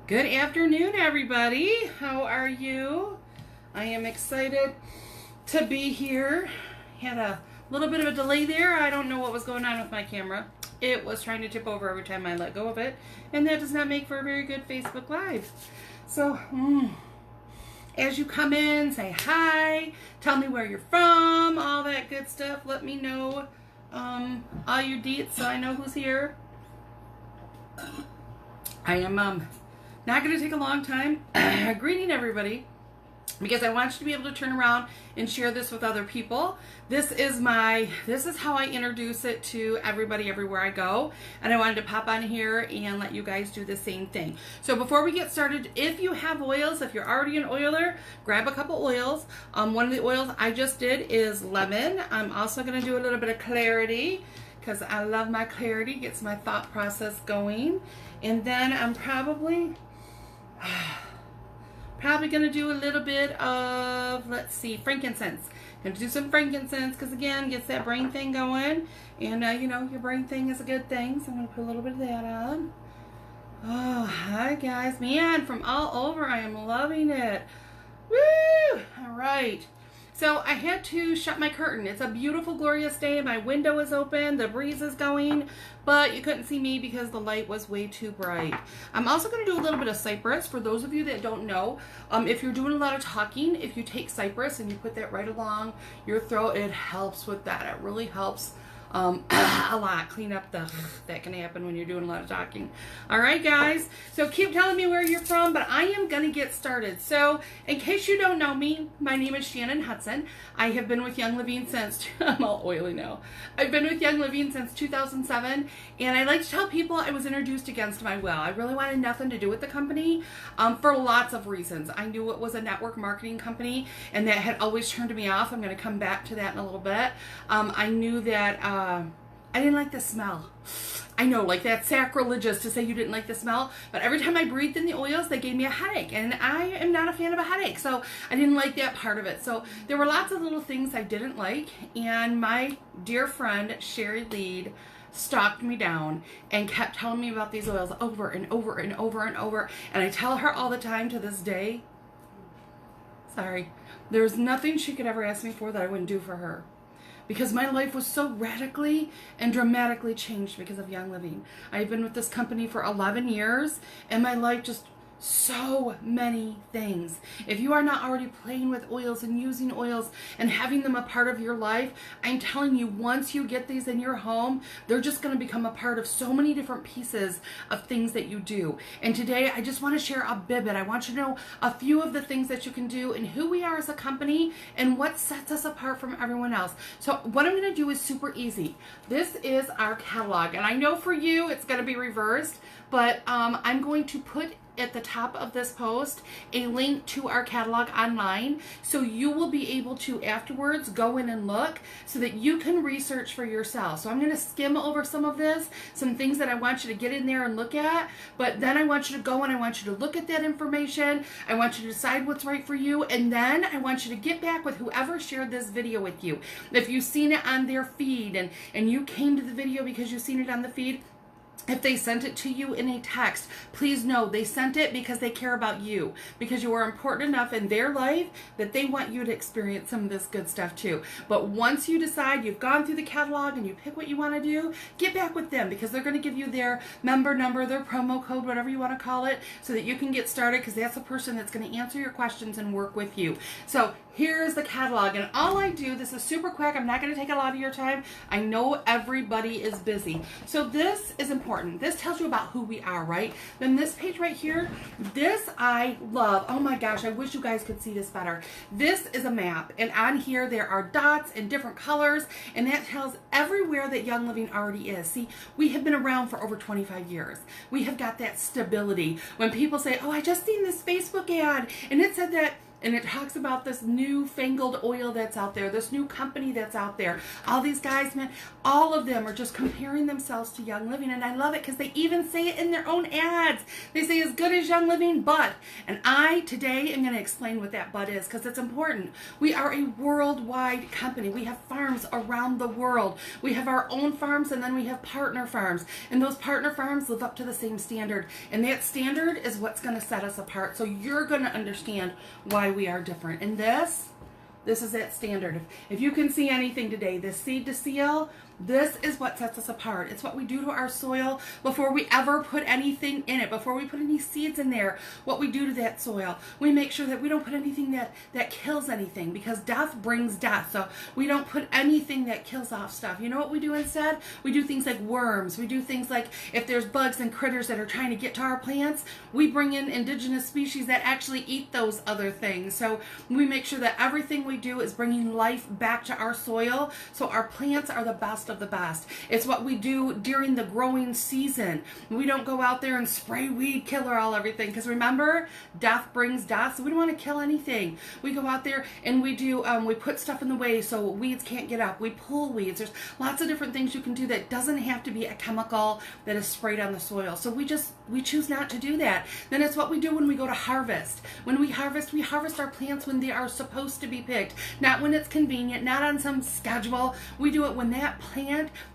Good afternoon, everybody. How are you? I am excited to be here. Had a little bit of a delay there. I don't know what was going on with my camera. It was trying to tip over every time I let go of it, and that does not make for a very good Facebook Live. So, as you come in, say hi, tell me where you're from, all that good stuff. Let me know all your deets so I know who's here. I am not going to take a long time greeting everybody because I want you to be able to turn around and share this with other people. This is how I introduce it to everybody everywhere I go, and I wanted to pop on here and let you guys do the same thing. So before we get started, if you have oils, if you're already an oiler, grab a couple oils. One of the oils I just did is lemon. I'm also going to do a little bit of clarity because I love my clarity, gets my thought process going. And then I'm probably going to do a little bit of, frankincense. Going to do some frankincense because, again, gets that brain thing going. And, your brain thing is a good thing. So I'm going to put a little bit of that on. Oh, hi, guys. Man, from all over, I am loving it. Woo! All right. So I had to shut my curtain. It's a beautiful, glorious day. My window is open. The breeze is going, but you couldn't see me because the light was way too bright. I'm also going to do a little bit of cypress. For those of you that don't know, if you're doing a lot of talking, if you take cypress and you put that right along your throat, it helps with that. It really helps a lot. Clean up that can happen when you're doing a lot of talking. All right, guys. So keep telling me where you're from, but I am going to get started. So in case you don't know me, my name is Shannon Hudson. I have been with Young Living since, I'm all oily now. I've been with Young Living since 2007, and I like to tell people I was introduced against my will. I really wanted nothing to do with the company for lots of reasons. I knew it was a network marketing company, and that had always turned me off. I'm going to come back to that in a little bit. I knew that I didn't like the smell. I know, like that's sacrilegious to say you didn't like the smell, but every time I breathed in the oils, they gave me a headache, and I am not a fan of a headache, so I didn't like that part of it. So there were lots of little things I didn't like, and my dear friend, Sherry Lead, stalked me down and kept telling me about these oils over and over and over and over, and I tell her all the time to this day, sorry, there's nothing she could ever ask me for that I wouldn't do for her. Because my life was so radically and dramatically changed because of Young Living. I've been with this company for 11 years, and my life just so many things. If you are not already playing with oils and using oils and having them a part of your life, I'm telling you, once you get these in your home, they're just going to become a part of so many different pieces of things that you do. And today, I just want to share a bit. I want you to know a few of the things that you can do and who we are as a company and what sets us apart from everyone else. So what I'm going to do is super easy. This is our catalog. And I know for you, it's going to be reversed, but I'm going to put at the top of this post a link to our catalog online, so you will be able to afterwards go in and look so that you can research for yourself. So I'm going to skim over some of this, some things that I want you to get in there and look at, but then I want you to go and I want you to look at that information. I want you to decide what's right for you, and then I want you to get back with whoever shared this video with you. If you've seen it on their feed and you came to the video because you've seen it on the feed, if they sent it to you in a text, please know they sent it because they care about you, because you are important enough in their life that they want you to experience some of this good stuff too. But once you decide you've gone through the catalog and you pick what you want to do, get back with them because they're going to give you their member number, their promo code, whatever you want to call it, so that you can get started, because that's the person that's going to answer your questions and work with you. So here's the catalog, and all I do, this is super quick, I'm not going to take a lot of your time. I know everybody is busy. So this is important. This tells you about who we are, right? Then this page right here, this I love. Oh my gosh, I wish you guys could see this better. This is a map, and on here there are dots in different colors, and that tells everywhere that Young Living already is. See, we have been around for over 25 years. We have got that stability. When people say, oh, I just seen this Facebook ad, and it said that And it talks about this newfangled oil that's out there, this new company that's out there. All these guys, man, all of them are just comparing themselves to Young Living. And I love it because they even say it in their own ads. They say as good as Young Living, but. And I today am going to explain what that but is because it's important. We are a worldwide company. We have farms around the world. We have our own farms and then we have partner farms. And those partner farms live up to the same standard. And that standard is what's going to set us apart. So you're going to understand why we are different. And this is that standard. If you can see anything today, this seed to seal, this is what sets us apart. It's what we do to our soil before we ever put anything in it, before we put any seeds in there, what we do to that soil. We make sure that we don't put anything that kills anything because death brings death. So we don't put anything that kills off stuff. You know what we do instead? We do things like worms. We do things like if there's bugs and critters that are trying to get to our plants, we bring in indigenous species that actually eat those other things. So we make sure that everything we do is bringing life back to our soil so our plants are the best of the best. It's what we do during the growing season. We don't go out there and spray weed killer all everything because remember, death brings death, so we don't want to kill anything. We go out there and we do we put stuff in the way so weeds can't get up. We pull weeds. There's lots of different things you can do that doesn't have to be a chemical that is sprayed on the soil. So we choose not to do that. Then it's what we do when we go to harvest. When we harvest our plants when they are supposed to be picked, not when it's convenient, not on some schedule. We do it when that plant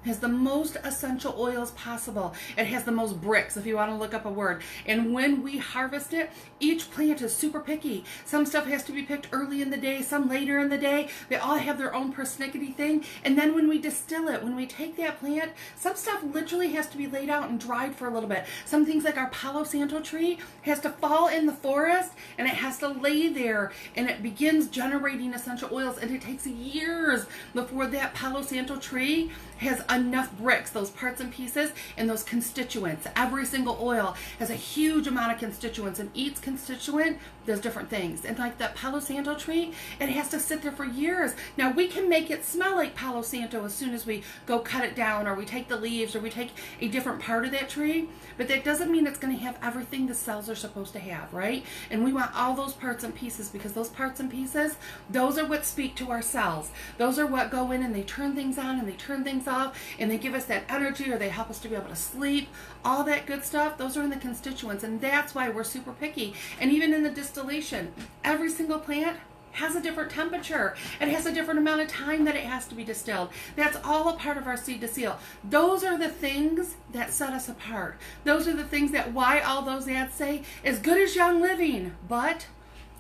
has the most essential oils possible. It has the most bricks, if you want to look up a word. And when we harvest it, each plant is super picky. Some stuff has to be picked early in the day, some later in the day. They all have their own persnickety thing. And then when we distill it, when we take that plant, some stuff literally has to be laid out and dried for a little bit. Some things like our Palo Santo tree has to fall in the forest and it has to lay there and it begins generating essential oils, and it takes years before that Palo Santo tree has enough bricks, those parts and pieces, and those constituents. Every single oil has a huge amount of constituents, and each constituent does different things. And like that Palo Santo tree, it has to sit there for years. Now we can make it smell like Palo Santo as soon as we go cut it down, or we take the leaves, or we take a different part of that tree, but that doesn't mean it's going to have everything the cells are supposed to have, right? And we want all those parts and pieces because those parts and pieces, those are what speak to our cells. Those are what go in and they turn things on and they turn things off, and they give us that energy, or they help us to be able to sleep. All that good stuff, those are in the constituents, and that's why we're super picky. And even in the distillation, every single plant has a different temperature. It has a different amount of time that it has to be distilled. That's all a part of our seed to seal. Those are the things that set us apart. Those are the things that why all those ads say, as good as Young Living, but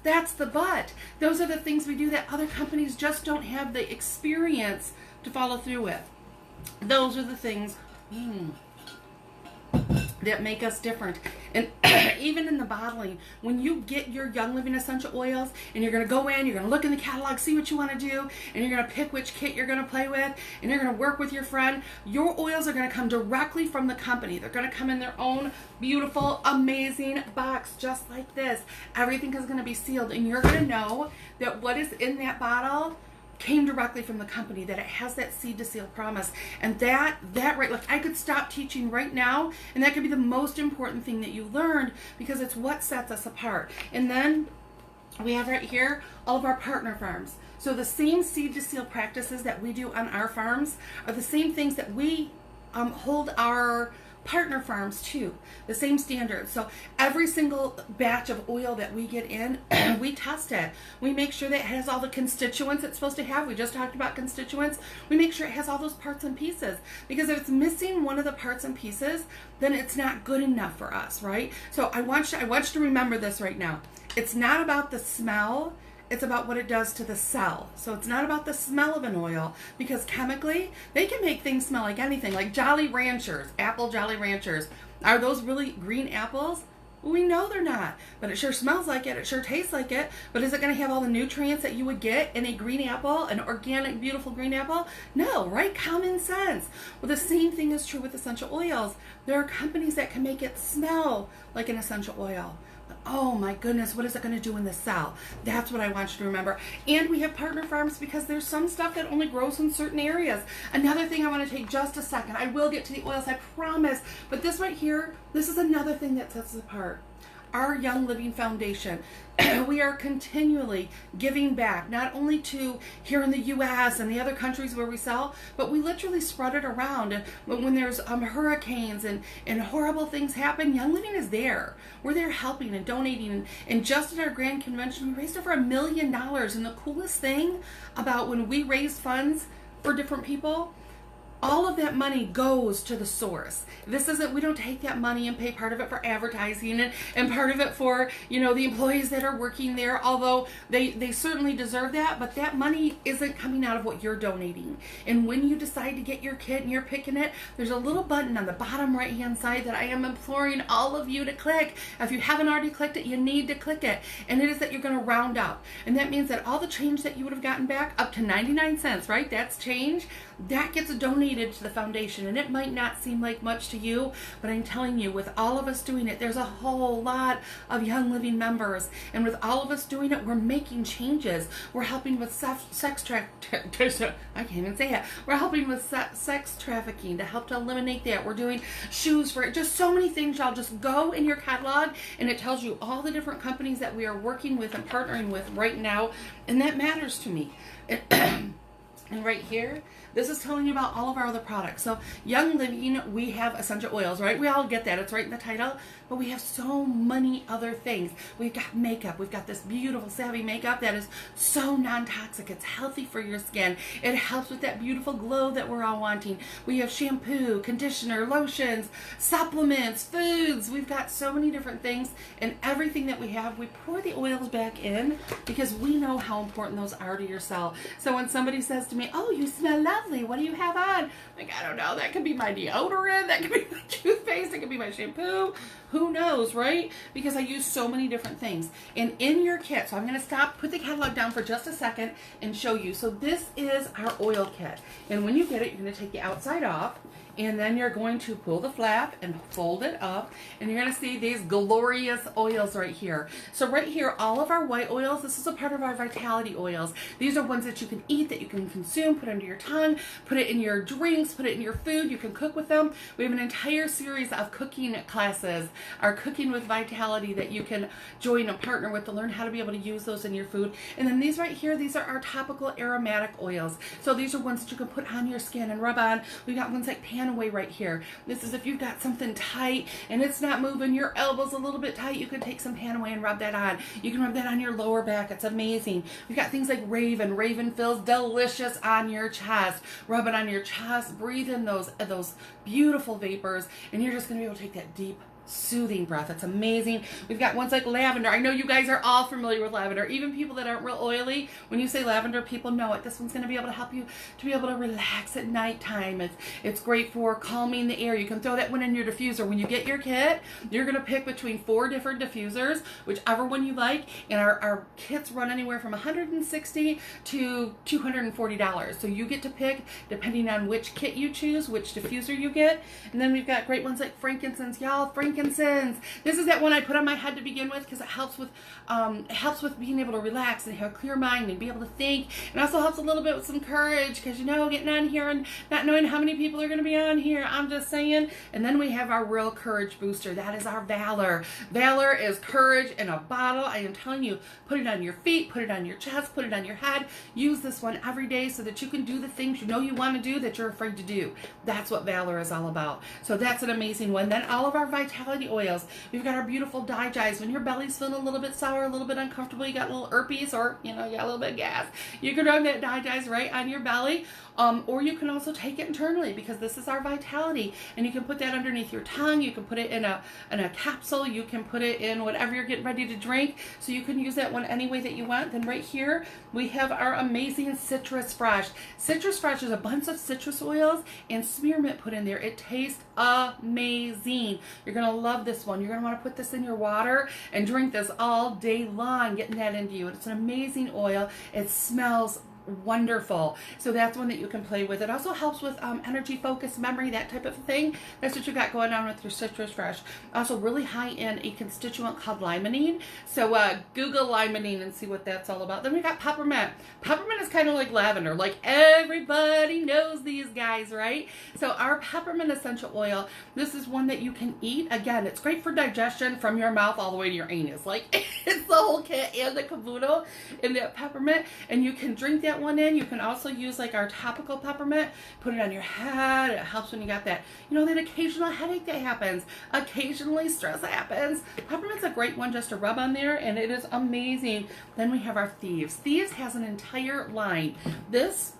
that's the but. Those are the things we do that other companies just don't have the experience to follow through with. Those are the things that make us different. And even in the bottling, when you get your Young Living essential oils and you're going to go in, you're going to look in the catalog, see what you want to do, and you're going to pick which kit you're going to play with, and you're going to work with your friend, your oils are going to come directly from the company. They're going to come in their own beautiful, amazing box, just like this. Everything is going to be sealed, and you're going to know that what is in that bottle came directly from the company, that it has that seed to seal promise. And that right, look, I could stop teaching right now, and that could be the most important thing that you learned, because it's what sets us apart. And then we have right here all of our partner farms. So the same seed to seal practices that we do on our farms are the same things that we hold our partner farms too, the same standards. So every single batch of oil that we get in, we test it. We make sure that it has all the constituents it's supposed to have. We just talked about constituents. We make sure it has all those parts and pieces, because if it's missing one of the parts and pieces, then it's not good enough for us, right? So I want you to remember this right now. It's not about the smell. It's about what it does to the cell. So it's not about the smell of an oil, because chemically, they can make things smell like anything, like Jolly Ranchers, apple Jolly Ranchers. Are those really green apples? We know they're not, but it sure smells like it. It sure tastes like it. But is it going to have all the nutrients that you would get in a green apple, an organic, beautiful green apple? No, right? Common sense. Well, the same thing is true with essential oils. There are companies that can make it smell like an essential oil. Oh my goodness, what is it going to do in the cell? That's what I want you to remember. And we have partner farms because there's some stuff that only grows in certain areas. Another thing I want to take just a second. I will get to the oils, I promise. But this right here, this is another thing that sets us apart. our Young Living Foundation, we are continually giving back, not only to here in the U.S. and the other countries where we sell, but we literally spread it around. And when there's hurricanes and horrible things happen, Young Living is there. We're there helping and donating. And just at our grand convention, we raised over $1 million. And the coolest thing about when we raise funds for different people, all of that money goes to the source. This isn't, we don't take that money and pay part of it for advertising and part of it for, the employees that are working there, although they certainly deserve that, but that money isn't coming out of what you're donating. And when you decide to get your kit and you're picking it, there's a little button on the bottom right hand side that I am imploring all of you to click. If you haven't already clicked it, you need to click it. And it is that you're going to round up. And that means that all the change that you would have gotten back, up to 99 cents, right? That's change. That gets donated to the foundation, and it might not seem like much to you, but I'm telling you, with all of us doing it, there's a whole lot of Young Living members, and with all of us doing it, we're making changes. We're helping with sex trafficking to help to eliminate that. We're doing shoes for it. Just so many things, y'all. Just go in your catalog, and it tells you all the different companies that we are working with and partnering with right now, and that matters to me. And right here, this is telling you about all of our other products. So Young Living, we have essential oils, right? We all get that. It's right in the title. But we have so many other things. We've got makeup. We've got this beautiful Savvy makeup that is so non-toxic. It's healthy for your skin. It helps with that beautiful glow that we're all wanting. We have shampoo, conditioner, lotions, supplements, foods. We've got so many different things. And everything that we have, we pour the oils back in because we know how important those are to your cell. So when somebody says to me, "Oh, you smell lovely. What do you have on?" Like, I don't know. That could be my deodorant. That could be my toothpaste. It could be my shampoo. Who knows, right? Because I use so many different things. And in your kit, so I'm going to stop, put the catalog down for just a second and show you. So this is our oil kit. And when you get it, you're going to take the outside off. And then you're going to pull the flap and fold it up. And you're going to see these glorious oils right here. So right here, all of our white oils, this is a part of our vitality oils. These are ones that you can eat, that you can consume, put under your tongue, put it in your drinks, put it in your food. You can cook with them. We have an entire series of cooking classes, our Cooking with Vitality, that you can join and partner with to learn how to be able to use those in your food. And then these right here, these are our topical aromatic oils. So these are ones that you can put on your skin and rub on. We've got ones like Away right here. This is if you've got something tight and it's not moving, your elbow's a little bit tight, you can take some Panaway and rub that on. You can rub that on your lower back. It's amazing. We've got things like Raven. Raven feels delicious on your chest. Rub it on your chest. Breathe in those beautiful vapors, and you're just going to be able to take that deep, soothing breath. It's amazing. We've got ones like lavender. I know you guys are all familiar with lavender. Even people that aren't real oily, when you say lavender, people know it. This one's going to be able to help you to be able to relax at nighttime. It's great for calming the air. You can throw that one in your diffuser. When you get your kit, you're going to pick between 4 different diffusers, whichever one you like, and our kits run anywhere from $160 to $240. So you get to pick depending on which kit you choose, which diffuser you get. And then we've got great ones like frankincense. Y'all, frankincense. This is that one I put on my head to begin with because it helps with being able to relax and have a clear mind and be able to think. And also helps a little bit with some courage because, getting on here and not knowing how many people are going to be on here. I'm just saying. And then we have our real courage booster. That is our Valor. Valor is courage in a bottle. I am telling you, put it on your feet, put it on your chest, put it on your head. Use this one every day so that you can do the things you know you want to do that you're afraid to do. That's what Valor is all about. So that's an amazing one. Then all of our vitality oils. We've got our beautiful Digize. When your belly's feeling a little bit sour, a little bit uncomfortable, you got a little herpes, or you got a little bit of gas, you can rub that Digize right on your belly. Or you can also take it internally because this is our vitality, and you can put that underneath your tongue. You can put it in a capsule. You can put it in whatever you're getting ready to drink. So you can use that one any way that you want. Then right here we have our amazing Citrus Fresh. Citrus Fresh is a bunch of citrus oils and spearmint put in there. It tastes amazing. You're gonna love this one. You're gonna want to put this in your water and drink this all day long, getting that into you. It's an amazing oil. It smells wonderful. So that's one that you can play with. It also helps with energy, focus, memory, that type of thing. That's what you got going on with your Citrus Fresh. Also really high in a constituent called limonene. So Google limonene and see what that's all about. Then we got peppermint. Peppermint is kind of like lavender. Like everybody knows these guys, right? So our peppermint essential oil, this is one that you can eat. Again, it's great for digestion from your mouth all the way to your anus. Like it's the whole kit and the caboodle in that peppermint. And you can drink that one in. You can also use like our topical peppermint, put it on your head. It helps when you got that, you know, that occasional headache that happens, occasionally stress happens. Peppermint's a great one just to rub on there, and it is amazing. Then we have our Thieves. Thieves has an entire line. This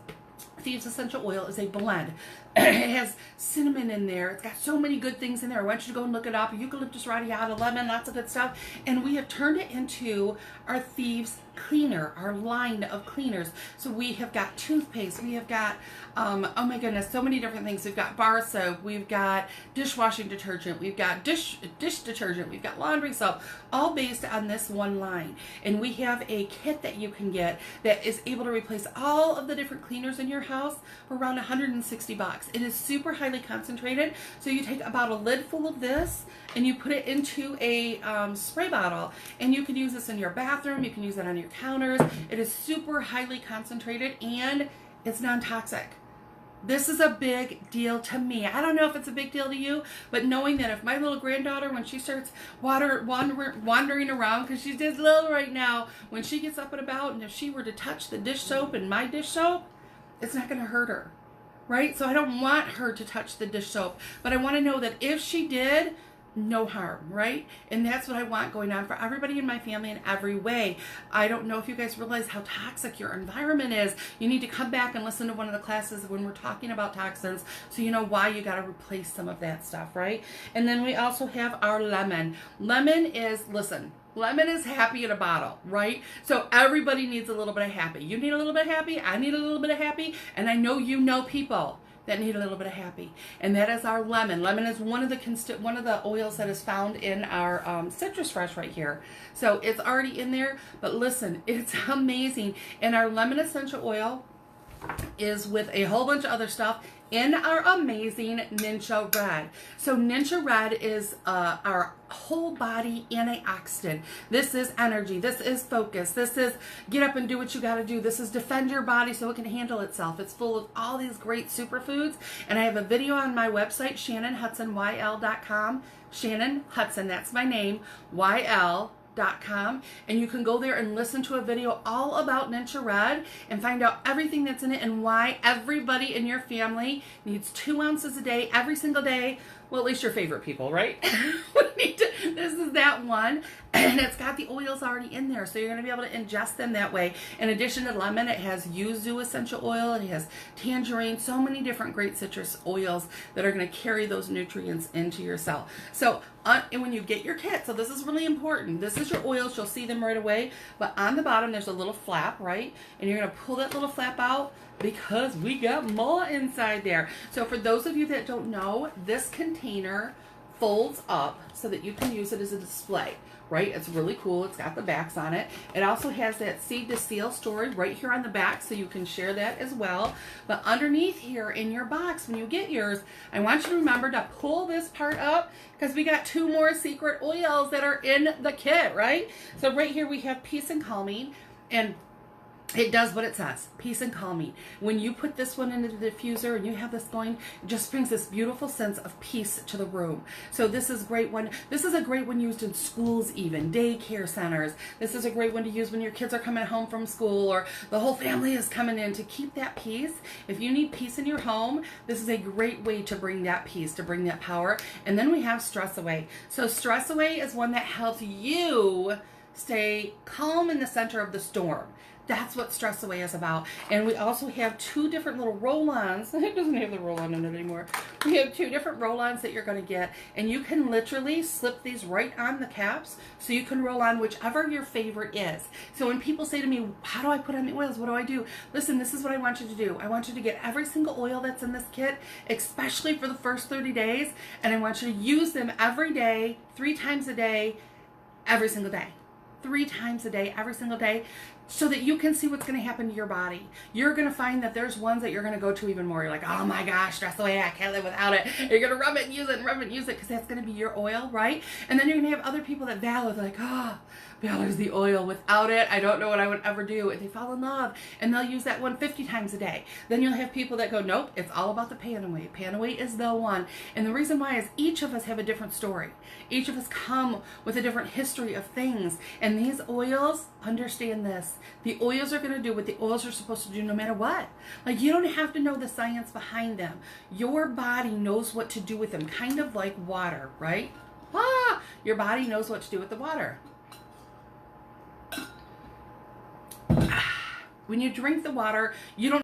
Thieves essential oil is a blend. It has cinnamon in there. It's got so many good things in there. I want you to go and look it up. Eucalyptus radiata, lemon, lots of good stuff. And we have turned it into our Thieves cleaner, our line of cleaners. So we have got toothpaste. We have got, oh my goodness, so many different things. We've got bar soap. We've got dishwashing detergent. We've got dish detergent. We've got laundry soap, all based on this one line. And we have a kit that you can get that is able to replace all of the different cleaners in your house for around $160. It is super highly concentrated. So you take about a lid full of this and you put it into a spray bottle, and you can use this in your bathroom. You can use it on your counters. It is super highly concentrated and it's non-toxic. This is a big deal to me. I don't know if it's a big deal to you, but knowing that if my little granddaughter, when she starts wandering around, because she's just little right now, when she gets up and about, and if she were to touch the dish soap and my dish soap, it's not going to hurt her, right? So I don't want her to touch the dish soap, but I want to know that if she did, no harm, right? And that's what I want going on for everybody in my family in every way. I don't know if you guys realize how toxic your environment is. You need to come back and listen to one of the classes when we're talking about toxins, so you know why you got to replace some of that stuff, right? And then we also have our lemon. Lemon is, listen, lemon is happy in a bottle, right? So everybody needs a little bit of happy. You need a little bit of happy. I need a little bit of happy. And I know you know people that need a little bit of happy, and that is our lemon. Lemon is one of the oils that is found in our Citrus Fresh right here. So it's already in there, but listen, it's amazing. And our lemon essential oil is with a whole bunch of other stuff in our amazing Ninja Red. So Ninja Red is our whole body antioxidant. This is energy. This is focus. This is get up and do what you got to do. This is defend your body so it can handle itself. It's full of all these great superfoods. And I have a video on my website, ShannonHudsonYL.com. Shannon Hudson, that's my name, YL.com, and you can go there and listen to a video all about Ninja Red and find out everything that's in it and why everybody in your family needs 2 ounces a day, every single day. Well, at least your favorite people, right? This is that one, and it's got the oils already in there, so you're going to be able to ingest them that way. In addition to lemon, it has yuzu essential oil, it has tangerine, so many different great citrus oils that are going to carry those nutrients into your cell. So and when you get your kit, so this is really important. This is your oils. You'll see them right away. But on the bottom, there's a little flap, right? And you're going to pull that little flap out because we got more inside there. So for those of you that don't know, this container folds up so that you can use it as a display, right? It's really cool. It's got the backs on it. It also has that seed to seal storage right here on the back, so you can share that as well. But underneath here in your box, when you get yours, I want you to remember to pull this part up because we got 2 more secret oils that are in the kit, right? So right here we have Peace and Calming, and it does what it says, peace and calming. When you put this one into the diffuser and you have this going, it just brings this beautiful sense of peace to the room. So this is great one. This is a great one used in schools, even daycare centers. This is a great one to use when your kids are coming home from school or the whole family is coming in to keep that peace. If you need peace in your home, this is a great way to bring that peace, to bring that power. And then we have Stress Away. So Stress Away is one that helps you stay calm in the center of the storm. That's what Stress Away is about. And we also have 2 different little roll-ons. It doesn't have the roll-on in it anymore. We have 2 different roll-ons that you're going to get. And you can literally slip these right on the caps so you can roll on whichever your favorite is. So when people say to me, how do I put on the oils? What do I do? Listen, this is what I want you to do. I want you to get every single oil that's in this kit, especially for the first 30 days. And I want you to use them every day, 3 times a day, every single day. 3 times a day, every single day, so that you can see what's going to happen to your body. You're going to find that there's ones that you're going to go to even more. You're like, oh my gosh, stress away, I can't live without it. You're going to rub it and use it and rub it and use it because that's going to be your oil, right? And then you're going to have other people that value, like, oh, Valor's the oil. Without it, I don't know what I would ever do. And they fall in love and they'll use that one 50 times a day. Then you'll have people that go, nope, it's all about the Panaway. Panaway is the one. And the reason why is each of us have a different story. Each of us come with a different history of things. And these oils, understand this, the oils are going to do what the oils are supposed to do no matter what. Like, you don't have to know the science behind them. Your body knows what to do with them, kind of like water, right? Your body knows what to do with the water. When you drink the water, you don't